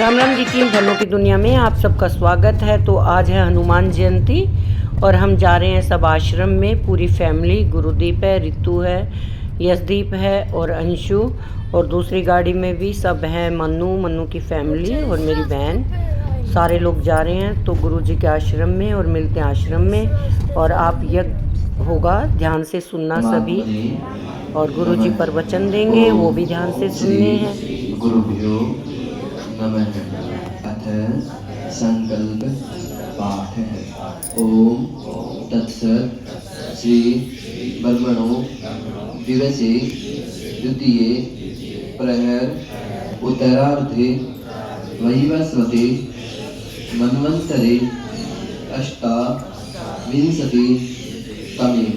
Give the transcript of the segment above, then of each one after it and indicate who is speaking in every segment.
Speaker 1: राम राम जी की धनों की दुनिया में आप सबका स्वागत है। तो आज है हनुमान जयंती और हम जा रहे हैं सब आश्रम में, पूरी फैमिली। गुरुदीप है, रितु है, यशदीप है और अंशु, और दूसरी गाड़ी में भी सब हैं, मन्नू की फैमिली और मेरी बहन। सारे लोग जा रहे हैं तो गुरु जी के आश्रम में, और मिलते हैं आश्रम में। और आप यज्ञ होगा, ध्यान से सुनना सभी, और गुरु जी प्रवचन देंगे, वो भी ध्यान से सुनने हैं।
Speaker 2: गुरुभ्यो नमः। अथ संकल्प पाठ है। ओम तत्सत्। श्री ब्रह्मणो दिवसे द्वितीये प्रहर उत्तरार्धे वैवस्वते मन्वन्तरे अष्टाविंशति तमे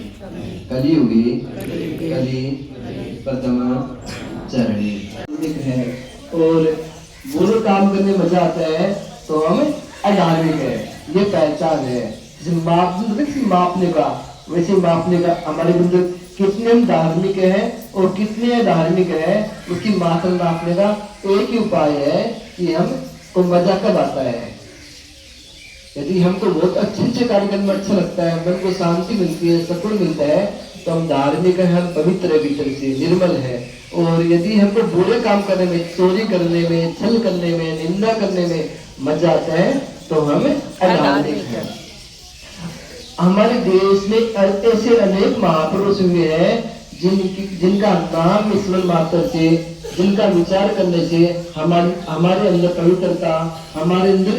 Speaker 2: कलियुगे कलि प्रथम चरणे है। और बुरे काम करने में मजा आता है तो हम अधार्मिक है, ये पहचान है। मापने का, वैसे मापने का हमारे अंदर कितने हम धार्मिक है और कितने अधार्मिक है, उसकी मात्रा नापने का एक ही उपाय है कि हम को मजा कब आता है। यदि हमको बहुत अच्छे कार्य करने में अच्छा लगता है, मन को शांति मिलती है, सुकून मिलता है, तो हम धार्मिक है, हम पवित्र है, भीतर से निर्मल है। और यदि हमको बुरे काम करने में, चोरी करने में, छल करने में, निंदा करने में मजा आता है तो हम अधार्मिक है। हमारे देश में ऐसे अनेक महापुरुष हुए हैं जिनका नाम स्मरण मात्र से, जिनका विचार करने से हमारे अंदर पवित्रता, हमारे अंदर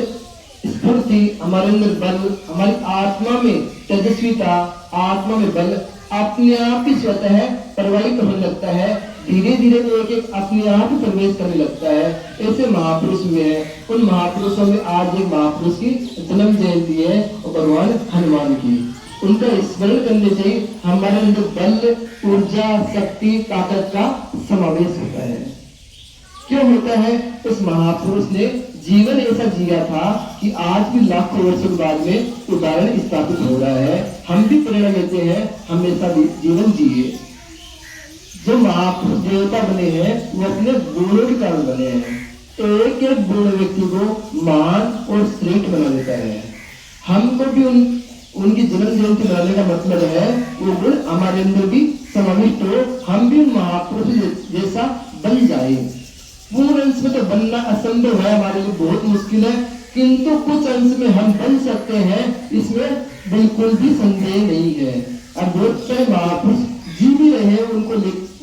Speaker 2: स्फूर्ति, हमारे अंदर बल, हमारी आत्मा में तेजस्विता, आत्मा में बल अपने आप ही स्वतः प्रवाहित होने लगता है। धीरे धीरे एक एक अपने आप ही प्रवेश करने लगता है। ऐसे महापुरुष हुए हैं। उन महापुरुषों में आज एक महापुरुष की जन्म जयंती है, और भगवान हनुमान की। उनका स्मरण करने से हमारे अंदर बल, ऊर्जा, शक्ति, ताकत का समावेश होता है। क्यों होता है? उस महापुरुष ने जीवन ऐसा जिया था कि आज भी लाखों वर्षों बाद में उदाहरण स्थापित हो रहा है। हम भी प्रेरणा लेते हैं, हमेशा जीवन जिए। जो महापुरुष देवता बने हैं वो अपने गुणों के कारण बने हैं। एक एक गुण व्यक्ति को महान और श्रेष्ठ बना देता है। हमको भी उनकी जन्म जयंती मनाने का मतलब है वो गुण हमारे अंदर भी समाविष्ट हो, हम भी उन महापुरुष जैसा बन जाए। पूर्ण अंश में तो बनना असंभव है, हमारे लिए बहुत मुश्किल है, किंतु कुछ अंश में हम बन सकते हैं, इसमें बिल्कुल भी संदेह नहीं है। अब बहुत सारे महापुरुष जी भी रहे,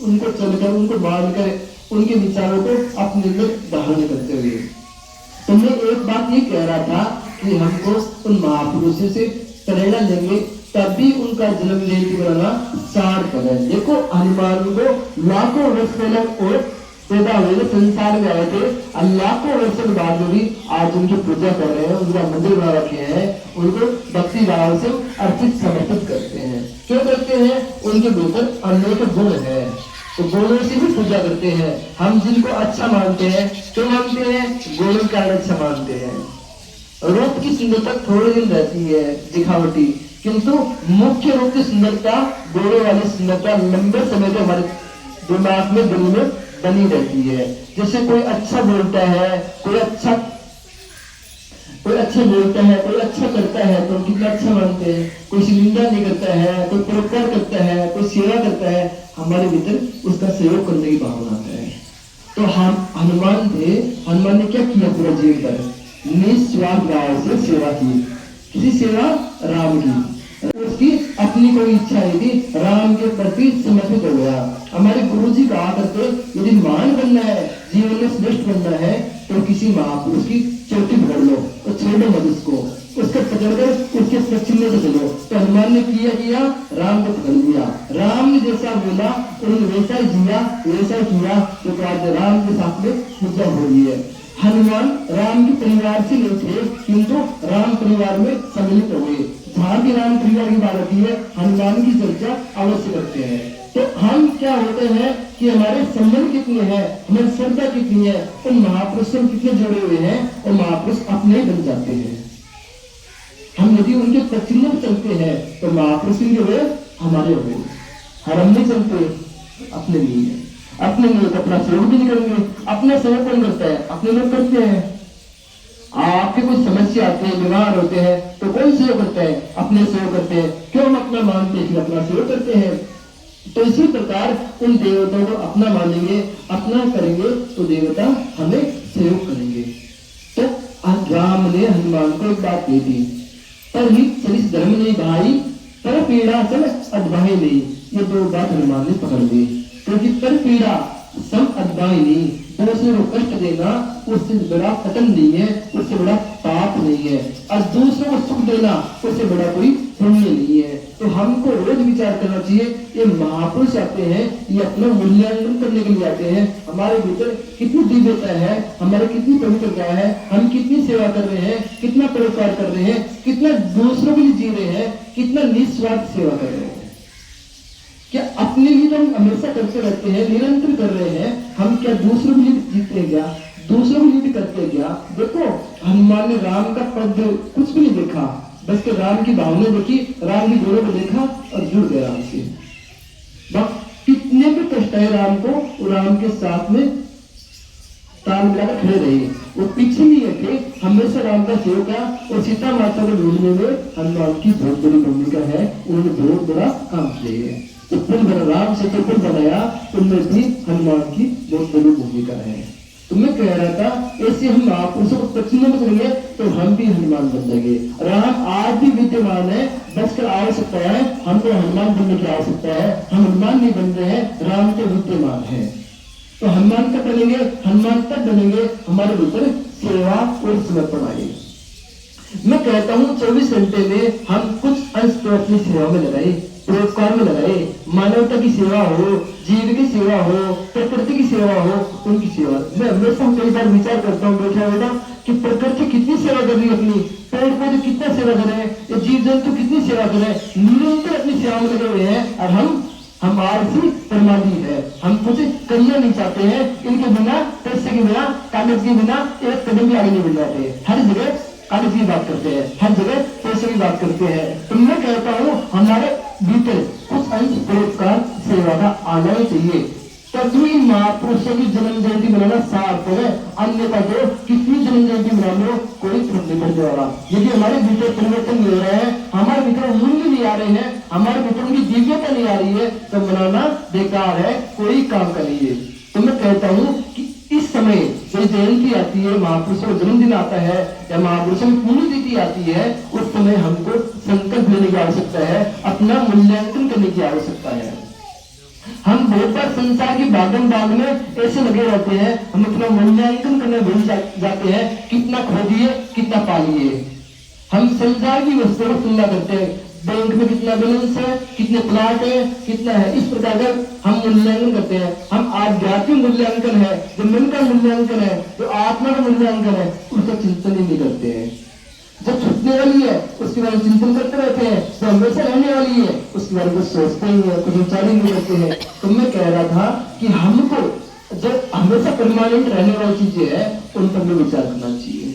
Speaker 2: उनको चलकर, उनको मानकर, उनके विचारों को अपने अंदर धारण करते हुए। तो मैं एक बात ये कह रहा था कि हमको उन महापुरुषों से प्रेरणा लेंगे, तभी उनका जन्म जयंती मनाना सार्थक है। देखो, हनुमान को लाखों वर्ष पहले और पैदा हुए संसार में आए थे, लाखों वर्षों के बाद भी आज उनकी पूजा कर रहे हैं, उनका मंदिर बना रखे हैं, उनको भक्ति भाव से अर्पित समर्पित करते हैं। क्यों करते हैं? उनके भीतर अनेक गुण है, तो गुणों से भी पूजा करते हैं। हम जिनको अच्छा मानते हैं, क्यों मानते हैं? गुणों के कारण अच्छा मानते हैं। रूप की सुंदरता थोड़े दिन रहती है, दिखावटी, किंतु मुख्य रूप की सुंदरता, गुणों वाली सुंदरता लंबे समय तक हमारे दिमाग में, दिल में बनी रहती है। जैसे कोई अच्छा बोलता है, कोई अच्छा बोलता है, कोई अच्छा करता है तो कितना अच्छा मानते हैं। कोई निंदा नहीं करता है, कोई परोपकार करता है, कोई सेवा करता है, हमारे भीतर उसका सहयोग करने की भावना आता है। तो हम हनुमान ने क्या किया? पूरा जीवन भर निस्वार्थ भाव से सेवा की। किसी सेवा? राम की। उसकी अपनी कोई इच्छा नहीं थी, राम के प्रति समर्पित हो गया। हमारे गुरु जी कहा करते, यदि महान बनना है, जीवन में श्रेष्ठ बनना है, तो किसी महापुरुष की चोटी पकड़ लो, तो छोड़ो मत उसको पकड़कर उसके पश्चिम से चलो। तो हनुमान ने किया, राम को पकड़ लिया। राम ने जैसा बोला उन्होंने वैसा ही जिया, वैसा ही किया, तो आज राम के साथ में पूजा हो रही है। हनुमान राम के परिवार से नहीं थे, किंतु राम परिवार में सम्मिलित हो गए। जहाँ भी राम परिवार की बात होती है, हनुमान की चर्चा अवश्य करते हैं। तो हम क्या होते हैं कि हमारे संबंध कितने हैं, हमारी श्रद्धा कितनी है, उन महापुरुषों कितने जुड़े हुए हैं, और महापुरुष अपने बन जाते हैं। हम यदि उनके पश्चिम में चलते हैं तो महापुरुष जो है हमारे हुए, हम नहीं चलते अपने लिए, अपने लिए तो अपना सहयोग भी नहीं करेंगे। अपना सहयोग कौन करता है? अपने लोग करते हैं। आपके कुछ समस्या आते हैं, बीमार होते हैं, तो कौन सहयोग करता है? अपने सहयोग करते हैं। क्यों हम अपना मानते हैं, फिर अपना सहयोग करते हैं। तो इसी प्रकार उन देवताओं को अपना मानेंगे, अपना करेंगे, तो देवता हमें सहयोग करेंगे। तो राम ने हनुमान को एक बात कही थी, पर ही चरित धर्म नहीं भाई, पर पीड़ा सन अदबाही नहीं। ये दो बात हनुमान ने पकड़ ली, क्योंकि पर पीड़ा सम अदबाही नहीं, दूसरे को कष्ट देना उससे बड़ा पतन नहीं है, उससे बड़ा पाप नहीं है। और दूसरों को सुख देना उससे बड़ा कोई पुण्य नहीं है। तो हमको रोज विचार करना चाहिए, ये महापुरुष आते हैं, ये अपना मूल्यांकन करने के लिए आते हैं, हमारे भीतर कितनी दिव्यता है, हमारे कितनी पवित्रता है, हम कितनी सेवा कर रहे हैं, कितना परोपकार कर रहे हैं, कितना दूसरों के लिए जी रहे हैं, कितना निस्वार्थ सेवा कर रहे हैं। क्या अपने लिए तो हम हमेशा करते रहते हैं, निरंतर कर रहे हैं, हम क्या दूसरों के लिए जीते हैं? क्या दूसरों के लिए भी करते हैं? क्या देखो, हनुमान ने राम का पद कुछ भी नहीं देखा, बस के राम की भावना देखी, राम की गोरों को देखा और जुड़ गया राम से। कितने भी कष्ट है राम को, वो राम के साथ में ताल मिलाकर खड़े रहे, वो पीछे नहीं हटे, हमेशा राम का सेवक है। और सीता माता को ढूंढने में हनुमान की बहुत बड़ी भूमिका है, उन्होंने बहुत बड़ा काम किया है। तो पुल बना, राम से तो पुल बनाया, उनमें भी हनुमान की बहुत बड़ी भूमिका है। तो मैं कह रहा था, ऐसे हम महापुरुषों को प्रचन्न में करेंगे तो हम भी हनुमान बन जाएंगे। राम आज भी विद्यमान है, बस कर आवश्यकता है, हमको हनुमान बनने की आवश्यकता है। हम हनुमान नहीं बन रहे हैं, राम के विद्यमान है। तो हनुमान कब बनेंगे? हनुमान तब बनेंगे हमारे भीतर सेवा और समर्पण आए। मैं कहता हूँ 24 घंटे में हम कुछ अंश तो अपनी सेवा में लगाए, परोपकार में लगाए, मानवता की सेवा हो, जीव की सेवा हो, प्रकृति की सेवा हो, उनकी सेवा। मैं हमेशा कई बार विचार करता हूँ बैठा बैठा कि प्रकृति कितनी सेवा कर रही है अपनी, पेड़ पौधे कितना सेवा कर रहे हैं, ये जीव जंतु कितनी सेवा कर रहे हैं, निरंतर अपनी सेवा में लगे हुए हैं। और हम आलसी प्रमादी है, हम कुछ करना नहीं चाहते हैं, इनके बिना, पैसे के बिना, कागज के बिना एक कदम भी आगे नहीं बढ़ जाते। हर जगह कागज की बात करते हैं, हर जगह पैसे की बात करते हैं। तो मैं कहता हूँ हमारे भीतर कुछ अंश परोपकार सेवा का आना ही चाहिए, तभी महापुरुषों की जन्म जयंती मनाना सार्थक है। अन्यथा तो कितनी जन्म जयंती मना लो, कोई फर्क नहीं पड़ने वाला। यदि हमारे भीतर परिवर्तन नहीं हो रहा है, हमारे भीतर मूल्य नहीं आ रहे हैं, हमारे भीतर उनकी दिव्यता नहीं आ रही है, तो मनाना बेकार है, कोई काम का नहीं है। तो मैं कहता हूँ कि इस समय कोई जयंती आती है, महापुरुषों का जन्मदिन आता है, या महापुरुषों की पुण्यतिथि आती है, उस समय हमको संकल्प लेने की आवश्यकता है, अपना मूल्यांकन करने की आवश्यकता है। हम बहुत बार संसार की भागम भाग में ऐसे लगे रहते हैं, हम अपना मूल्यांकन करने भूल जाते हैं, कितना खो दिए, कितना पा लिए। हम संसार की वस्तुओं की तुलना करते हैं, बैंक में कितना बैलेंस है, कितने प्लाट है, कितना है, इस प्रकार का हम मूल्यांकन करते हैं। हम आध्यात्मिक मूल्यांकन है, जो मन का मूल्यांकन है, जो आत्मा का मूल्यांकन है, उसका चिंतन ही नहीं करते हैं। जो छूटने वाली है उसके बारे में चिंतन करते रहते हैं, जो हमेशा रहने वाली है उसके बारे में सोचते ही है, कुछ विचार ही नहीं करते हैं। तो मैं कह रहा था कि हमको जो हमेशा परमानेंट रहने वाली चीजें है, उन पर भी विचार करना चाहिए।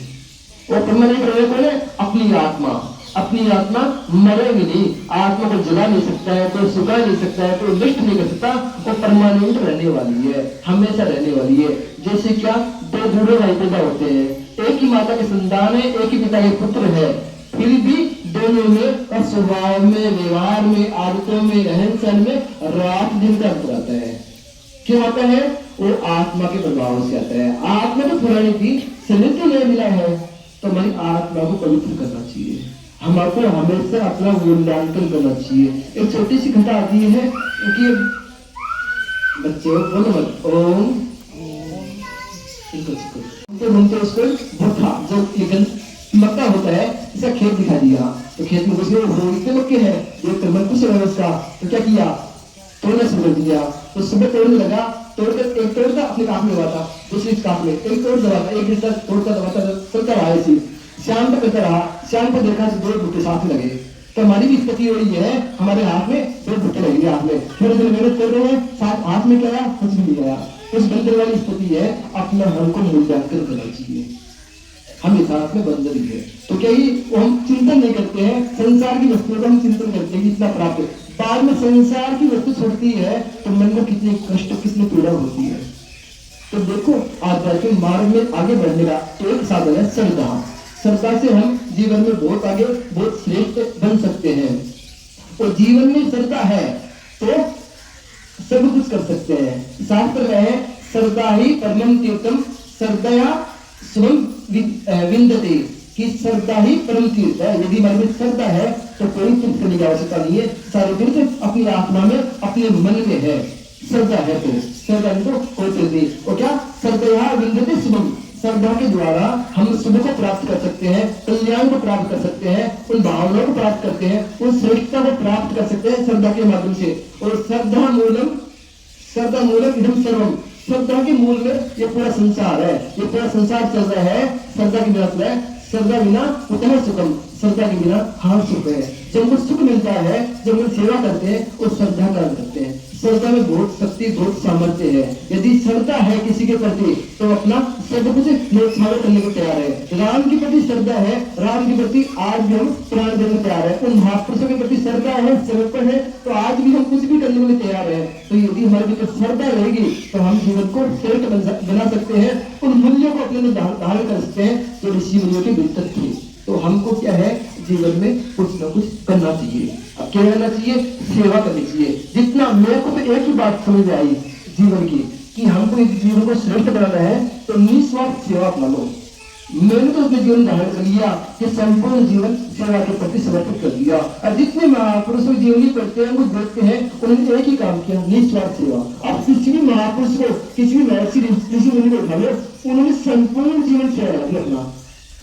Speaker 2: और परमानेंट रहने को है अपनी आत्मा, अपनी आत्मा मरेगी नहीं, आत्मा को जला नहीं सकता है, कोई सुखा नहीं सकता है, कोई नष्ट नहीं कर सकता, वो परमानेंट रहने वाली है, हमेशा रहने वाली है। जैसे क्या, दो बूढ़े भाई पैदा होते हैं, एक ही माता के संतान है, एक ही पिता के पुत्र है, फिर भी दोनों में स्वभाव में, व्यवहार में, आदतों में, रहन सहन में रात दिन का अंतर आता है। क्यों आता है? वो आत्मा के प्रभाव से आता है। आत्मा तो पुरानी थी, शरीर तो नहीं मिला है, तो हमारी आत्मा को पवित्र करना चाहिए, हमको हमेशा अपना मूल्यांकन करना चाहिए। एक छोटी सी घटना आती है कि बच्चे बोलो मत ओम, घूमते उसको भट्ठा, जब मक्का होता है, इसका खेत दिखा दिया, तो खेत में घुस गए, कितने मक्के हैं, देख कर मन खुश है उसका। तो क्या किया, तोड़ना शुरू कर दिया। तो सुबह तोड़ने लगा, तोड़कर एक तोड़ता अपने काफ में दबाता, दूसरी काफ में एक तोड़ दबाता, एक घंटा तोड़ता दबाता चलता रहा ऐसी, शाम तक करता रहा। शाम को देखा तो 2 भुट्टे साथ लगे, तो हमारी भी स्थिति वही है, हमारे हाथ में 2 भुट्टे लगेंगे हाथ में, थोड़ी देर मेहनत कर रहे हैं, साथ हाथ में क्या आया, कुछ भी नहीं आया। उस बंदर वाली स्थिति है, अपना हमको मूल्यांकन करना चाहिए, हम इस हाथ में बंदर ही है। तो क्या ही हम चिंतन नहीं करते हैं, संसार की वस्तुओं का हम चिंतन करते हैं कि इतना प्राप्त है, बाद में संसार की वस्तु छोड़ती है तो मन को कितनी कष्ट, कितनी पीड़ा होती है। तो तो देखो आध्यात्म के मार्ग में आगे बढ़ने का एक साधन है श्रद्धा। श्रद्धा से हम जीवन में बहुत आगे बहुत श्रेष्ठ बन सकते हैं। और जीवन में श्रद्धा है तो सब कुछ कर सकते हैं। शास्त्र में है श्रद्धा ही परम तीर्थम, श्रद्धया स्वयं विंदते, कि श्रद्धा ही परम तीर्थ है। यदि हमारे में श्रद्धा है तो कोई तीर्थ करने की आवश्यकता नहीं है। सारे तीर्थ अपनी आत्मा में अपने मन में है। श्रद्धा है तो श्रद्धा तो कोई तीर्थ नहीं। और क्या श्रद्धया विंदते शुभम, श्रद्धा के द्वारा हम शुभ को प्राप्त कर सकते हैं, कल्याण को प्राप्त कर सकते हैं, उन भावनाओं को प्राप्त करते हैं, उन श्रेष्ठता को प्राप्त कर सकते हैं श्रद्धा के माध्यम से। और श्रद्धा मूलम इदम सर्वम, श्रद्धा के मूल में ये पूरा संसार है, ये पूरा संसार चल रहा है। श्रद्धा के बिना श्रद्धा बिना उतना सुखम, श्रद्धा के बिना हार सुख है। जब हमको सुख मिलता है, जब हम सेवा करते हैं और श्रद्धा कार्य करते हैं। श्रद्धा में बहुत शक्ति बहुत सामर्थ्य है। यदि श्रद्धा है किसी के प्रति तो अपना सब कुछ न्यौछावर करने को तैयार है। राम के प्रति श्रद्धा है, राम के प्रति आज भी हम प्राण देने को तैयार है। उन महापुरुषों के प्रति श्रद्धा है, समर्पण है, तो आज भी हम कुछ भी करने को तैयार है। तो यदि हमारे भीतर श्रद्धा रहेगी तो हम जीवन को श्रेष्ठ बना सकते हैं, उन मूल्यों को अपने धारण कर सकते हैं जो ऋषि मुनियों के भीतर थे। तो हमको क्या है जीवन में कुछ ना कुछ करना चाहिए। अब क्या करना चाहिए? सेवा करनी चाहिए। जितना मेरे को तो एक ही बात समझ आई जीवन की कि हमको इस जीवन को श्रेष्ठ बनाना है तो निस्वार्थ सेवा अपना लो। मैंने तो अपने जीवन धारण कर लिया कि संपूर्ण जीवन सेवा के प्रति समर्पित कर दिया। और जितने महापुरुषों जीवनी करते हैं वो देखते हैं उन्होंने एक ही काम किया, निस्वार्थ सेवा। अब किसी भी महापुरुष को, किसी भी महर्षि ऋषि मुनि को उठा लो, उन्होंने संपूर्ण जीवन सेवा किया अपना।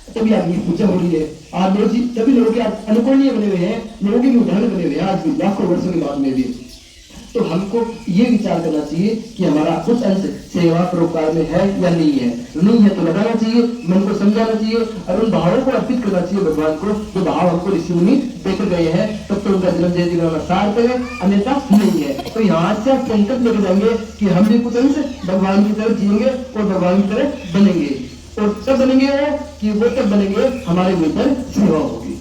Speaker 2: तभी आज की पूजा हो रही है, आज लोग तभी लोगों के अनुकरणीय बने हुए हैं, लोगों के उदाहरण बने हुए हैं आज भी, लाखों वर्षों के बाद में भी। तो हमको ये विचार करना चाहिए कि हमारा कुछ अंश सेवा परोपकार में है या नहीं है। नहीं है तो लगाना चाहिए, मन को समझाना चाहिए और उन भावों को अर्पित करना चाहिए भगवान को, जो भाव हमको ऋषि मुनि देकर गए हैं। तब तो उनका जन्म जयंती का सार्थक है, अन्यथा नहीं है। तो यहाँ से आप संकल्प लेकर जाएंगे कि हम भी कुछ अंश भगवान की तरह जिएंगे और भगवान की तरह बनेंगे। और तब बनेंगे कि वो तब बनेंगे हमारे भीतर सेवा होगी।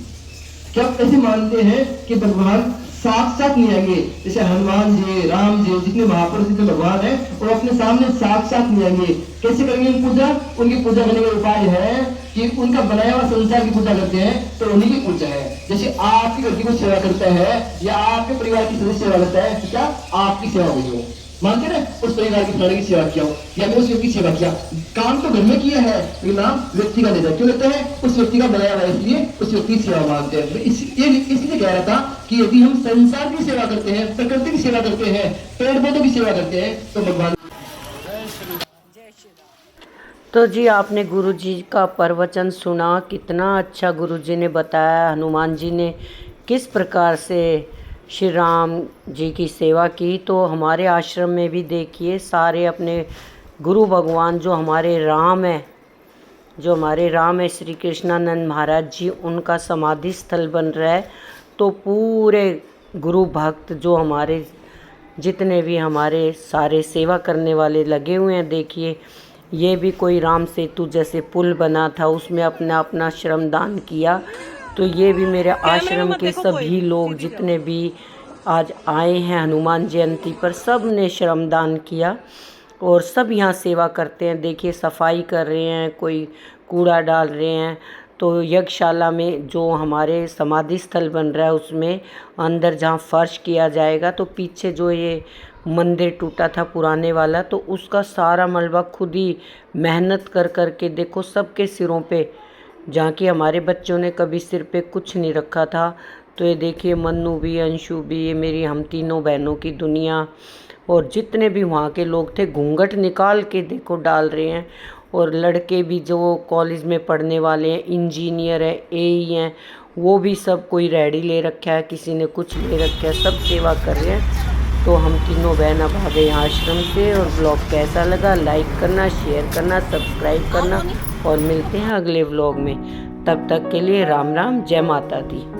Speaker 2: क्या ऐसे मानते हैं कि भगवान साक्षात नहीं आएंगे? जैसे हनुमान जी, राम जी, जितने महापुरुष जितने भगवान है वो अपने सामने साक्षात नहीं आएंगे। कैसे करेंगे पूजा? उनकी पूजा करने का उपाय है कि उनका बनाया हुआ संसार की पूजा करते हैं तो उन्हीं की पूजा है। जैसे आपकी घर की कोई सेवा करता है या आपके परिवार की सदस्य सेवा करता है, क्या आपकी सेवा हुई हो? मानते ना उस परिवार की प्राणी की सेवा किया हो या मैं उस व्यक्ति की सेवा किया, काम तो घर में किया है लेकिन नाम व्यक्ति का लेता है। क्यों लेता है? उस व्यक्ति का बनाया हुआ, इसलिए उस व्यक्ति की सेवा मानते हैं। इसलिए कह रहा था कि यदि हम संसार की सेवा करते हैं, प्रकृति की सेवा करते हैं, पेड़ पौधों की सेवा करते हैं तो भगवान।
Speaker 1: तो जी आपने गुरु जी का प्रवचन सुना, कितना अच्छा गुरु जी ने बताया। हनुमान जी ने किस प्रकार से श्री राम जी की सेवा की। तो हमारे आश्रम में भी देखिए सारे अपने गुरु भगवान जो हमारे राम है श्री कृष्णानंद महाराज जी, उनका समाधि स्थल बन रहा है। तो पूरे गुरु भक्त जो हमारे जितने भी हमारे सारे सेवा करने वाले लगे हुए हैं। देखिए ये भी कोई राम सेतु जैसे पुल बना था, उसमें अपना श्रमदान किया। तो ये भी मेरे आश्रम के सभी लोग जितने भी आज आए हैं हनुमान जयंती पर, सब ने श्रमदान किया और सब यहाँ सेवा करते हैं। देखिए सफाई कर रहे हैं, कोई कूड़ा डाल रहे हैं। तो यज्ञशाला में जो हमारे समाधि स्थल बन रहा है उसमें अंदर जहाँ फर्श किया जाएगा, तो पीछे जो ये मंदिर टूटा था पुराने वाला, तो उसका सारा मलबा खुद ही मेहनत कर के देखो सबके सिरों पे, जहाँ कि हमारे बच्चों ने कभी सिर पे कुछ नहीं रखा था। तो ये देखिए मन्नू भी, अंशु भी, ये मेरी हम तीनों बहनों की दुनिया, और जितने भी वहाँ के लोग थे घूंघट निकाल के देखो डाल रहे हैं। और लड़के भी जो कॉलेज में पढ़ने वाले हैं, इंजीनियर है, एई हैं, वो भी सब कोई रेडी ले रखा है, किसी ने कुछ ले रखा है, सब सेवा कर रहे हैं। तो हम तीनों बहन अब आ गए आश्रम से। और ब्लॉग कैसा लगा लाइक करना, शेयर करना, सब्सक्राइब करना और मिलते हैं अगले व्लॉग में। तब तक के लिए राम राम, जय माता दी।